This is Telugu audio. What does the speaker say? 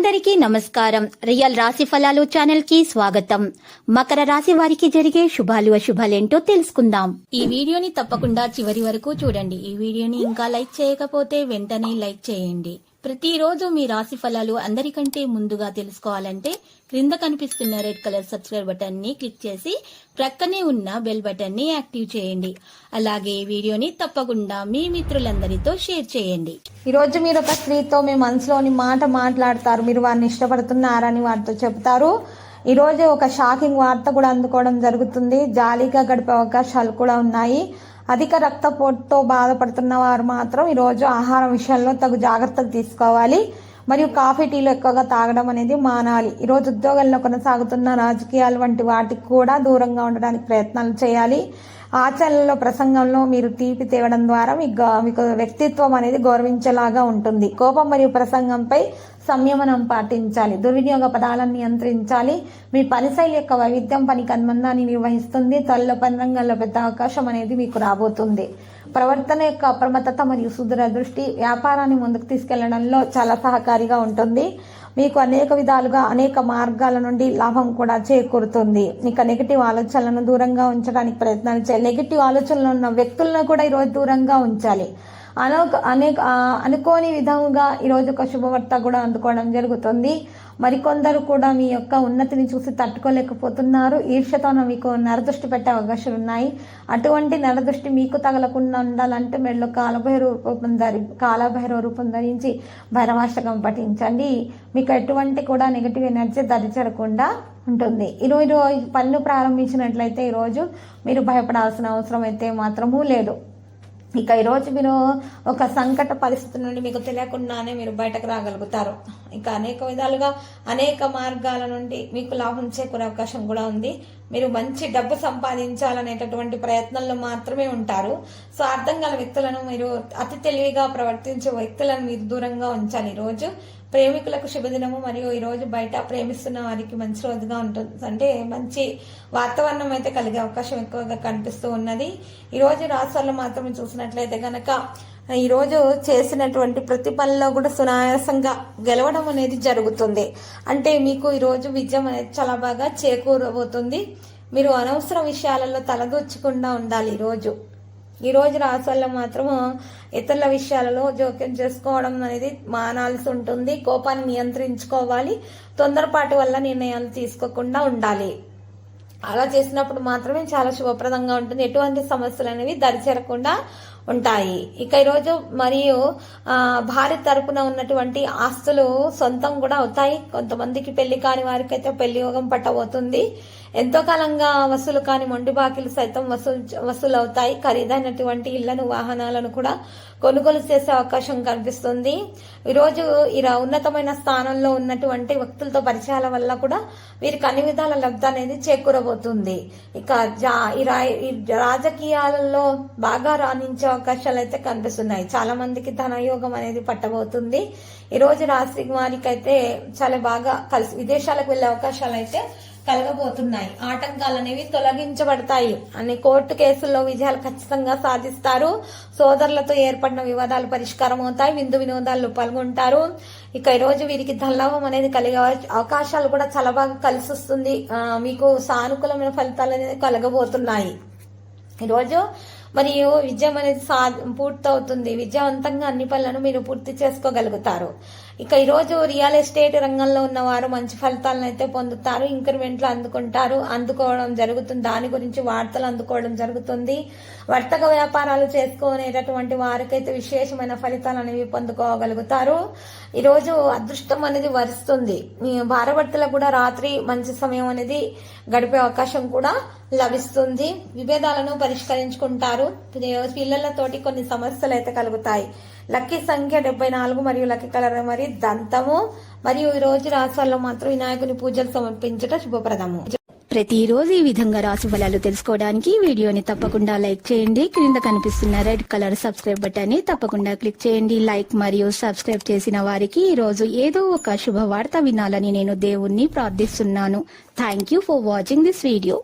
అందరికీ నమస్కారం. రియల్ రాశి ఫలాలు ఛానల్ కి స్వాగతం. మకర రాశి వారికి జరిగే శుభాలు అశుభాలేంటో తెలుసుకుందాం. ఈ వీడియోని తప్పకుండా చివరి వరకు చూడండి. ఈ వీడియోని ఇంకా లైక్ చేయకపోతే వెంటనే లైక్ చేయండి. ప్రతిరోజు మీ రాశి ఫలాలు అందరికంటే ముందుగా తెలుసుకోవాలంటే క్రింద కనిపిస్తున్న రెడ్ కలర్ సబ్స్క్రైబ్ బటన్ ని క్లిక్ చేసి ప్రక్కనే ఉన్న బెల్ బటన్ ని యాక్టివ్ చేయండి. అలాగే ఈ వీడియోని తప్పకుండా మీ మిత్రులందరితో షేర్ చేయండి. ఈ రోజు మీరు ఒక స్త్రీతో మీ మనసులోని మాట మాట్లాడతారు. మీరు వారిని ఇష్టపడుతున్నారని వారితో చెప్తారు. ఈ రోజు ఒక షాకింగ్ వార్త కూడా అందుకోవడం జరుగుతుంది. జాలీగా గడిపే అవకాశాలు కూడా ఉన్నాయి. అధిక రక్తపోటుతో బాధపడుతున్న వారు మాత్రం ఈరోజు ఆహారం విషయంలో తగు జాగ్రత్తలు తీసుకోవాలి. మరియు కాఫీ టీలు ఎక్కువగా తాగడం అనేది మానాలి. ఈరోజు ఉద్యోగాల్లో కొనసాగుతున్న రాజకీయాలు వంటి వాటికి కూడా దూరంగా ఉండడానికి ప్రయత్నాలు చేయాలి. ఆచరణలో ప్రసంగంలో మీరు తీపి తేవడం ద్వారా మీకు వ్యక్తిత్వం అనేది గౌరవించేలాగా ఉంటుంది. కోపం మరియు ప్రసంగంపై సంయమనం పాటించాలి. దుర్వినియోగ పదాలను నియంత్రించాలి. మీ పని శైలి యొక్క వైవిధ్యం పనికి అనుబంధాన్ని నిర్వహిస్తుంది. త్వరలో పని రంగంలో పెద్ద అవకాశం అనేది మీకు రాబోతుంది. ప్రవర్తన యొక్క అప్రమత్తత మరియు సుదూర దృష్టి వ్యాపారాన్ని ముందుకు తీసుకెళ్లడంలో చాలా సహకారిగా ఉంటుంది. మీకు అనేక విధాలుగా అనేక మార్గాల నుండి లాభం కూడా చేకూరుతుంది. ఇక నెగిటివ్ ఆలోచనలను దూరంగా ఉంచడానికి ప్రయత్నాలు చేయాలి. నెగిటివ్ ఆలోచనలు ఉన్న వ్యక్తులను కూడా ఈరోజు దూరంగా ఉంచాలి. అనుకోని విధంగా ఈరోజు ఒక శుభవార్త కూడా అందుకోవడం జరుగుతుంది. మరికొందరు కూడా మీ యొక్క ఉన్నతిని చూసి తట్టుకోలేకపోతున్నారు. ఈర్ష్యతో మీకు నరదృష్టి పెట్టే అవకాశాలు ఉన్నాయి. అటువంటి నరదృష్టి మీకు తగలకుండా ఉండాలంటే మెడలో కాలభైరవ రూపం ధరించి భైరవాష్టకం పఠించండి. మీకు ఎటువంటి కూడా నెగిటివ్ ఎనర్జీ దరిచేరకుండా ఉంటుంది. ఈరోజు పనులు ప్రారంభించినట్లయితే ఈరోజు మీరు భయపడాల్సిన అవసరం అయితే మాత్రమూ లేదు. ఇక ఈరోజు మీరు ఒక సంకట పరిస్థితి నుండి మీకు తెలియకుండానే మీరు బయటకు రాగలుగుతారు. ఇక అనేక విధాలుగా అనేక మార్గాల నుండి మీకు లాభం చేకూరే అవకాశం కూడా ఉంది. మీరు మంచి డబ్బు సంపాదించాలనేటటువంటి ప్రయత్నంలో మాత్రమే ఉంటారు. సో అర్థం గల వ్యక్తులను మీరు అతి తెలివిగా ప్రవర్తించే వ్యక్తులను మీరు దూరంగా ఉంచాలి. ఈరోజు ప్రేమికులకు శుభదినము. మరియు ఈరోజు బయట ప్రేమిస్తున్న వారికి మంచి రోజుగా ఉంటుంది. అంటే మంచి వాతావరణం అయితే కలిగే అవకాశం ఎక్కువగా కనిపిస్తూ ఉన్నది. ఈరోజు రాష్ట్రాల్లో మాత్రమే చూసినట్లయితే కనుక ఈరోజు చేసినటువంటి ప్రతి పనిలో కూడా సునాయాసంగా గెలవడం అనేది జరుగుతుంది. అంటే మీకు ఈరోజు విజయం అనేది చాలా బాగా చేకూరబోతుంది. మీరు అనవసర విషయాలలో తలదూర్చకుండా ఉండాలి. ఈ రోజు రాశుల్లో మాత్రము ఇతరుల విషయాలలో జోక్యం చేసుకోవడం అనేది మానాల్సి ఉంటుంది. కోపాన్ని నియంత్రించుకోవాలి. తొందరపాటు వల్ల నిర్ణయాలు తీసుకోకుండా ఉండాలి. అలా చేసినప్పుడు మాత్రమే చాలా శుభప్రదంగా ఉంటుంది. ఎటువంటి సమస్యలు అనేవి దరిచేరకుండా ఉంటాయి. ఇక ఈరోజు మరియు భార్య తరపున ఉన్నటువంటి ఆస్తులు సొంతం కూడా అవుతాయి. కొంతమందికి పెళ్లి కాని వారికి అయితే పెళ్లి యోగం పట్టబోతుంది. ఎంతో కాలంగా వసూలు కాని మొండి బాకీలు సైతం వసూలు అవుతాయి. ఖరీదైనటువంటి ఇళ్లను వాహనాలను కూడా కొనుగోలు చేసే అవకాశం కనిపిస్తుంది. ఈరోజు ఇలా ఉన్నతమైన స్థానంలో ఉన్నటువంటి వ్యక్తులతో పరిచయాల వల్ల కూడా వీరికి అన్ని విధాల లబ్ధి అనేది చేకూరబోతుంది. ఇక ఈ రాజకీయాలలో బాగా రాణించే అవకాశాలు అయితే కనిపిస్తున్నాయి. చాలా మందికి ధనయోగం అనేది పట్టబోతుంది. ఈ రోజు రాశి వారికి అయితే చాలా బాగా కలిసి విదేశాలకు వెళ్లే అవకాశాలు అయితే కలగబోతున్నాయి. ఆటంకాలు అనేవి తొలగించబడతాయి. అన్ని కోర్టు కేసుల్లో విజయాలు ఖచ్చితంగా సాధిస్తారు. సోదరులతో ఏర్పడిన వివాదాలు పరిష్కారం అవుతాయి. విందు వినోదాల్లో పాల్గొంటారు. ఇక ఈ రోజు వీరికి ధనలాభం అనేది కలిగే అవకాశాలు కూడా చాలా బాగా కలిసి వస్తుంది. మీకు సానుకూలమైన ఫలితాలు అనేది కలగబోతున్నాయి. ఈరోజు మరియు విజయం అనేది పూర్తవుతుంది. విజయవంతంగా అన్ని పనులను మీరు పూర్తి చేసుకోగలుగుతారు. ఇక ఈరోజు రియల్ ఎస్టేట్ రంగంలో ఉన్న వారు మంచి ఫలితాలను అయితే పొందుతారు. ఇంక్రిమెంట్లు అందుకోవడం జరుగుతుంది. దాని గురించి వార్తలు అందుకోవడం జరుగుతుంది. వర్తక వ్యాపారాలు చేసుకునేటటువంటి వారికైతే విశేషమైన ఫలితాలు అనేవి పొందుకోగలుగుతారు. ఈరోజు అదృష్టం అనేది వరిస్తుంది. భార్యాభర్తలకు కూడా రాత్రి మంచి సమయం అనేది గడిపే అవకాశం కూడా లభిస్తుంది. విభేదాలను పరిష్కరించుకుంటారు. పిల్లలతోటి కొన్ని సమస్యలు అయితే కలుగుతాయి. లక్కీ సంఖ్య 74 మరియు లక్కీ కలర్ మరి దంతము. మరియు ఈ రోజు రాశుల్లో మాత్రం వినాయకుని పూజలు సమర్పించడం శుభప్రదము. ప్రతిరోజు ఈ విధంగా రాశి ఫలాలు తెలుసుకోవడానికి వీడియోని తప్పకుండా లైక్ చేయండి. క్రింద కనిపిస్తున్న రెడ్ కలర్ సబ్స్క్రైబ్ బటన్ ని తప్పకుండా క్లిక్ చేయండి. లైక్ మరియు సబ్స్క్రైబ్ చేసిన వారికి ఈ రోజు ఏదో ఒక శుభవార్త వినాలని నేను దేవుణ్ణి ప్రార్థిస్తున్నాను. Thank you for watching this video.